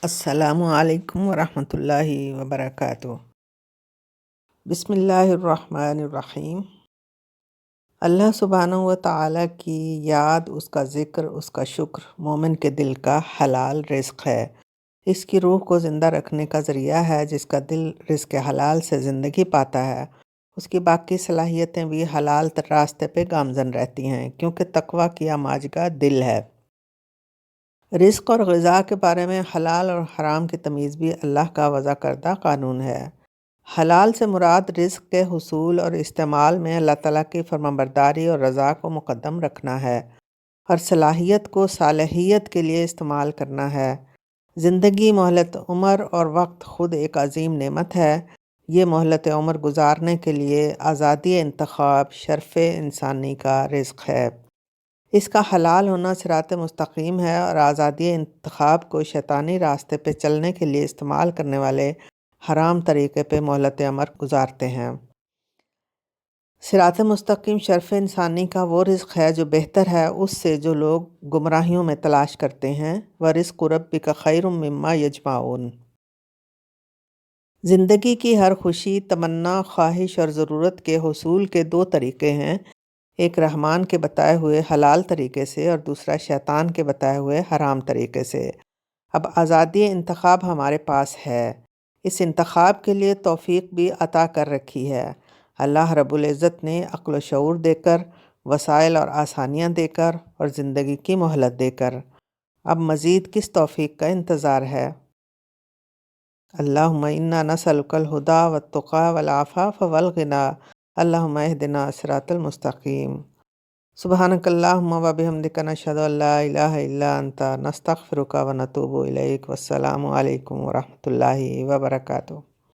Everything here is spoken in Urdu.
السلام علیکم ورحمۃ اللہ وبرکاتہ۔ بسم اللہ الرحمن الرحیم۔ اللہ سبحانہ و تعالیٰ کی یاد، اس کا ذکر، اس کا شکر مومن کے دل کا حلال رزق ہے۔ اس کی روح کو زندہ رکھنے کا ذریعہ ہے۔ جس کا دل رزق حلال سے زندگی پاتا ہے، اس کی باقی صلاحیتیں بھی حلال راستے پہ گامزن رہتی ہیں، کیونکہ تقویٰ کی آماجگاہ دل ہے۔ رزق اور غذا کے بارے میں حلال اور حرام کی تمیز بھی اللہ کا وضع کردہ قانون ہے۔ حلال سے مراد رزق کے حصول اور استعمال میں اللہ تعالیٰ کی فرمانبرداری اور رضا کو مقدم رکھنا ہے، اور صلاحیت کو صالحیت کے لیے استعمال کرنا ہے۔ زندگی، مہلت عمر اور وقت خود ایک عظیم نعمت ہے۔ یہ مہلت عمر گزارنے کے لیے آزادی انتخاب شرف انسانی کا رزق ہے۔ اس کا حلال ہونا صراط مستقیم ہے، اور آزادی انتخاب کو شیطانی راستے پہ چلنے کے لیے استعمال کرنے والے حرام طریقے پہ مہلت عمر گزارتے ہیں۔ صراط مستقیم شرف انسانی کا وہ رزق ہے جو بہتر ہے اس سے جو لوگ گمراہیوں میں تلاش کرتے ہیں۔ وَرِزْقُ رَبِّكَ خَيْرٌ مِّمَّا يَجْمَعُونَ۔ زندگی کی ہر خوشی، تمنا، خواہش اور ضرورت کے حصول کے دو طریقے ہیں، ایک رحمان کے بتائے ہوئے حلال طریقے سے اور دوسرا شیطان کے بتائے ہوئے حرام طریقے سے۔ اب آزادی انتخاب ہمارے پاس ہے۔ اس انتخاب کے لیے توفیق بھی عطا کر رکھی ہے اللہ رب العزت نے، عقل و شعور دے کر، وسائل اور آسانیاں دے کر، اور زندگی کی مہلت دے کر۔ اب مزید کس توفیق کا انتظار ہے؟ اللہم انا نسألک الہدی والتقی والعفاف والغنی، اللہم اہدنا الصراط المستقیم۔ سبحانک اللہم وبحمدک، نشہد ان لا الہ الا انت، نستغفرک ونتوب الیک۔ والسلام علیکم ورحمۃ اللہ وبرکاتہ۔